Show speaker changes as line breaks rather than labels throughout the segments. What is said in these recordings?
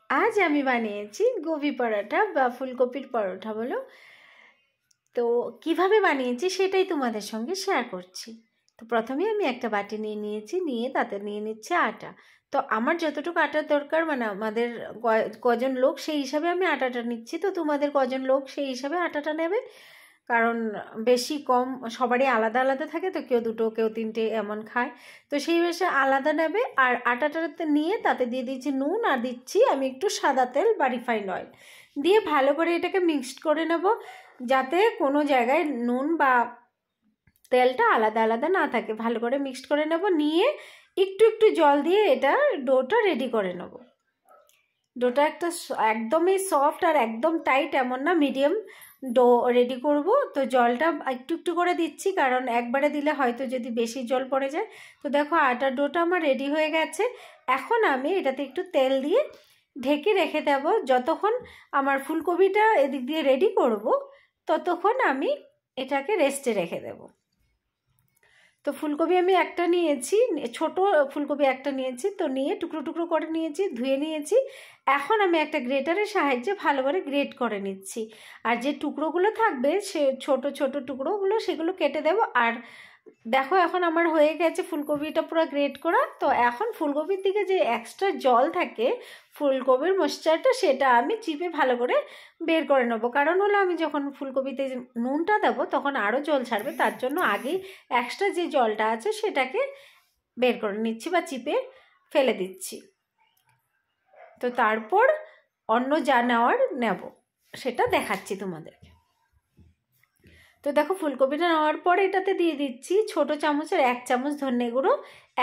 আজ আমি বানিয়েছি গোবি পরোটা বা ফুলকপির পরোটা বলো। তো কিভাবে বানিয়েছি সেটাই তোমাদের সঙ্গে শেয়ার করছি। তো প্রথমে আমি একটা বাটি নিয়ে নিয়েছি, নিয়ে তাতে নিয়ে নিচ্ছে আটা। তো আমার যতটুকু আটার দরকার, মানে আমাদের কজন লোক সেই হিসাবে আমি আটাটা নিচ্ছি। তো তোমাদের কজন লোক সেই হিসাবে আটাটা নেবে, কারণ বেশি কম সবারই আলাদা আলাদা থাকে, তো কেউ দুটো কেউ তিনটে এমন খায়। তো সেই বেশে আলাদা নেবে। আর আটাটাতে নিয়ে তাতে দিয়ে দিচ্ছি নুন, আর দিচ্ছি আমি একটু সাদা তেল বা রিফাইন্ড অয়েল দিয়ে ভালো করে এটাকে মিক্সড করে নেব, যাতে কোনো জায়গায় নুন বা তেলটা আলাদা আলাদা না থাকে। ভালো করে মিক্সড করে নেব, নিয়ে একটু একটু জল দিয়ে এটা ডোটা রেডি করে নেব। ডোটা একদমই সফট আর একদম টাইট এমন না, মিডিয়াম ডো রেডি করব। তো জলটা একটু একটু করে দিচ্ছি, কারণ একবারে দিলে হয়তো যদি বেশি জল পড়ে যায়। তো দেখো আটার ডোটা আমার রেডি হয়ে গেছে। এখন আমি এটাতে একটু তেল দিয়ে ঢেকে রেখে দেব। যতক্ষণ আমার ফুলকপিটা এদিক দিয়ে রেডি করব, ততক্ষণ আমি এটাকে রেস্টে রেখে দেব। তো ফুলকপি আমি একটা নিয়েছি, ছোট ফুলকপি একটা নিয়েছি। তো নিয়ে টুকরো টুকরো করে নিয়েছি, ধুয়ে নিয়েছি। এখন আমি একটা গ্রেটারের সাহায্যে ভালো করে গ্রেট করে নিচ্ছি। আর যে টুকরোগুলো থাকবে, সে ছোট ছোট টুকরোগুলো, সেগুলো কেটে দেবো। আর দেখো এখন আমার হয়ে গেছে ফুলকপিটা পুরো গ্রেট করা। তো এখন ফুলকপির দিকে যে এক্সট্রা জল থাকে, ফুলকপির ময়েশ্চারটা, সেটা আমি চিপে ভালো করে বের করে নেবো। কারণ হলো আমি যখন ফুলকপিতে নুনটা দেবো তখন আরও জল ছাড়বে, তার জন্য আগেই এক্সট্রা যে জলটা আছে সেটাকে বের করে নিচ্ছি বা চিপে ফেলে দিচ্ছি। তো তারপর অন্য যা নেব সেটা দেখাচ্ছি তোমাদেরকে। তো দেখো ফুলকপিটা নেওয়ার পর এটাতে দিয়ে দিচ্ছি ছোটো চামচের 1 চামচ ধনে গুঁড়ো,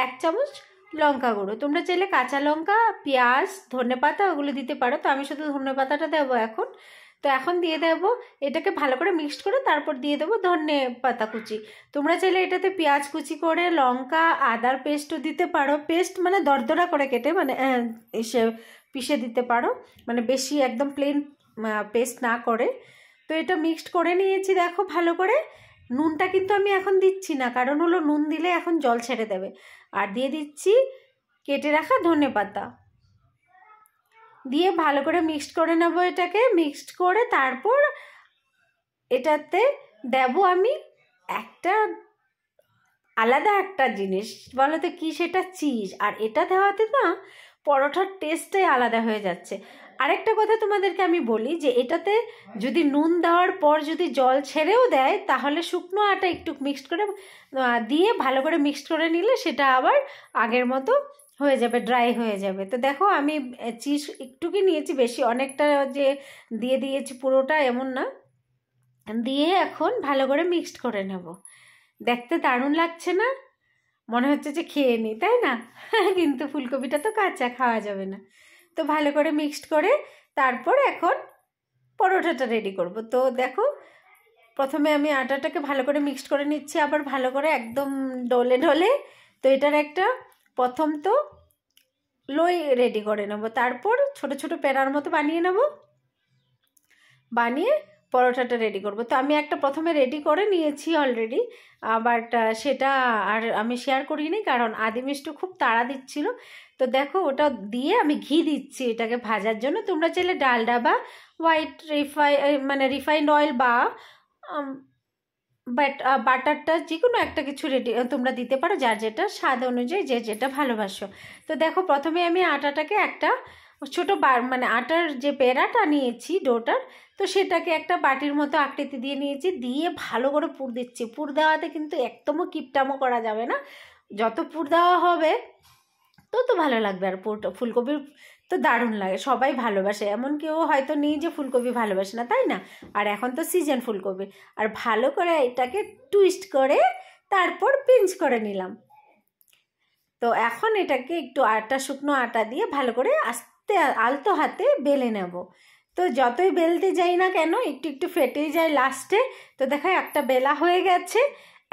1 চামচ লঙ্কা গুঁড়ো। তোমরা চাইলে কাঁচা লঙ্কা, পেঁয়াজ, ধনে পাতা ওগুলো দিতে পারো। তো আমি শুধু ধনে পাতাটা দেবো এখন। তো এখন দিয়ে দেবো, এটাকে ভালো করে মিক্সড করে তারপর দিয়ে দেবো ধনে পাতা কুচি। তোমরা চাইলে এটাতে পেঁয়াজ কুচি করে, লঙ্কা আদার পেস্টও দিতে পারো। পেস্ট মানে দরদরা করে কেটে, মানে এসে পিষে দিতে পারো, মানে বেশি একদম প্লেন পেস্ট না করে। তো এটা মিক্সড করে নিয়েছি দেখো ভালো করে। নুনটা কিন্তু আমি এখন দিচ্ছি না, কারণ হলো নুন দিলে এখন জল ছেড়ে দেবে। আর দিয়ে দিচ্ছি কেটে রাখা ধনে পাতা, দিয়ে ভালো করে মিক্সড করে নেবো। এটাকে মিক্সড করে তারপর এটাতে দেব আমি একটা আলাদা একটা জিনিস, বলো তো কি সেটা? চিজ। আর এটা দেওয়াতে না পরোটার টেস্টটাই আলাদা হয়ে যাচ্ছে। আরেকটা কথা তোমাদেরকে আমি বলি, যে এটাতে যদি নুন দেওয়ার পর যদি জল ছেড়েও দেয়, তাহলে শুকনো আটা একটু মিক্সড করে দিয়ে ভালো করে মিক্সড করে নিলে সেটা আবার আগের মতো হয়ে যাবে, ড্রাই হয়ে যাবে। তো দেখো আমি চিজ একটুকি নিয়েছি, বেশি অনেকটা যে দিয়ে দিয়েছি পুরোটা এমন না। দিয়ে এখন ভালো করে মিক্সড করে নেব। দেখতে দারুণ লাগছে না? মনে হচ্ছে যে খেয়ে নিই, তাই না? কিন্তু ফুলকপিটা তো কাঁচা, খাওয়া যাবে না। তো ভালো করে মিক্সড করে তারপর এখন পরোটাটা রেডি করব। তো দেখো প্রথমে আমি আটাটাকে ভালো করে মিক্সড করে নিচ্ছি, আবার ভালো করে একদম ডলে ডলে। তো এটার একটা প্রথম তো লোই রেডি করে নেব, তারপর ছোট ছোট পেড়ার মতো বানিয়ে নেব, বানিয়ে পরোটাটা রেডি করব। তো আমি একটা প্রথমে রেডি করে নিয়েছি অলরেডি, বাট সেটা আর আমি শেয়ার করিনি, কারণ আদি মিষ্টু খুব তাড়া দিচ্ছিল। তো দেখো ওটা দিয়ে আমি ঘি দিচ্ছি এটাকে ভাজার জন্য। তোমরা চাইলে ডালডা বা হোয়াইট রিফাইন্ড অয়েল বা বাটারটা যে কোনো একটা কিছু রেডি তোমরা দিতে পারো, যার যেটা স্বাদ অনুযায়ী যে যেটা ভালোবাসো। তো দেখো প্রথমে আমি আটাটাকে একটা ছোটো আটার যে পেড়াটা নিয়েছি ডোটার, তো সেটাকে একটা বাটির মতো আকৃতি দিয়ে নিয়েছি, দিয়ে ভালো করে পুর দিচ্ছি। পুর দেওয়াতে কিন্তু একদমও কিপটামো করা যাবে না, যত পুর দেওয়া হবে তত ভালো লাগবে। আর ফুলকপির তো দারুণ লাগে, সবাই ভালোবাসে, এমন কেউ হয়তো নেই যে ফুলকপি ভালোবাসে না, তাই না? আর এখন তো সিজন ফুলকপি। আর ভালো করে এটাকে টুইস্ট করে তারপর পিঞ্চ করে নিলাম। তো এখন এটাকে একটু শুকনো আটা দিয়ে ভালো করে আস্তে আলতো হাতে বেলে নেব। তো যতই বেলতে যাই না কেন একটু একটু ফেটেই যায় লাস্টে। তো দেখো একটা বেলা হয়ে গেছে।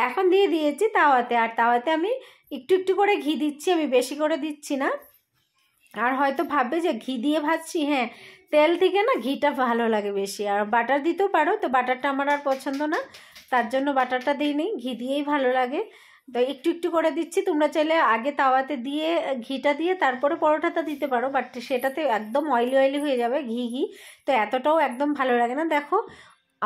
এখন দিয়ে দিয়েছি তাওয়াতে, আর তাওয়াতে আমি একটু একটু করে ঘি দিচ্ছি, আমি বেশি করে দিচ্ছি না। আর হয়তো ভাববে যে ঘি দিয়ে ভাজছি, হ্যাঁ তেল থেকে না ঘিটা ভালো লাগে বেশি। আর বাটার দিতেও পারো, তো বাটারটা আমার আর পছন্দ না, তার জন্য বাটারটা দিইনি, ঘি দিয়েই ভালো লাগে। তো একটু একটু করে দিচ্ছি। তোমরা চাইলে আগে তাওয়াতে দিয়ে ঘিটা দিয়ে তারপরে পরোটাটা দিতে পারো, বাট সেটাতে একদম অয়েলি অয়েলি হয়ে যাবে, ঘি তো এতটাও একদম ভালো লাগে না। দেখো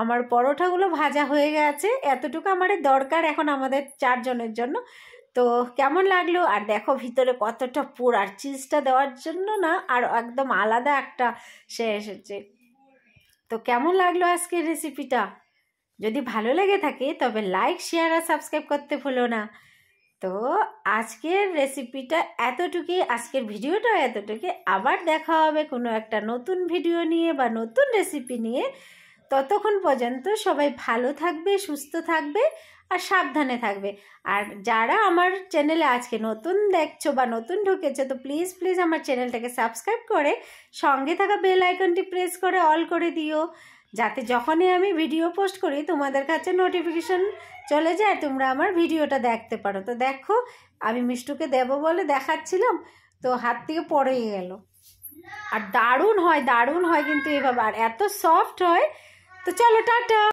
আমার পরোটাগুলো ভাজা হয়ে গেছে, এতটুকু আমার দরকার এখন আমাদের 4 জনের জন্য। তো কেমন লাগলো, আর দেখো ভিতরে কতটা পুর, আর চিজটা দেওয়ার জন্য না আর একদম আলাদা একটা সে এসেছে। তো কেমন লাগলো আজকের রেসিপিটা? যদি ভালো লেগে থাকে তবে লাইক, শেয়ার আর সাবস্ক্রাইব করতে ভুলো না। তো আজকের রেসিপিটা এতটুকুই, আজকের ভিডিওটা এতটুকুই। আবার দেখা হবে কোনো একটা নতুন ভিডিও নিয়ে বা নতুন রেসিপি নিয়ে। ততক্ষণ পর্যন্ত সবাই ভালো থাকবে, সুস্থ থাকবে আর সাবধানে থাকবে। আর যারা আমার চ্যানেলে আজকে নতুন দেখছো বা নতুন ঢুকেছো, তো প্লিজ প্লিজ আমার চ্যানেলটাকে সাবস্ক্রাইব করে সঙ্গে থাকা বেল আইকনটি প্রেস করে অল করে দিও, যাতে যখনই আমি ভিডিও পোস্ট করি তোমাদের কাছে নোটিফিকেশন চলে যায়, তোমরা আমার ভিডিওটা দেখতে পারো। তো দেখো আমি মিষ্টুকে দেবো বলে দেখাচ্ছিলাম, তো হাত থেকে পড়েই গেল। আর দারুণ হয় কিন্তু এভাবে, আর এত সফট হয়। তো চলো টাটা।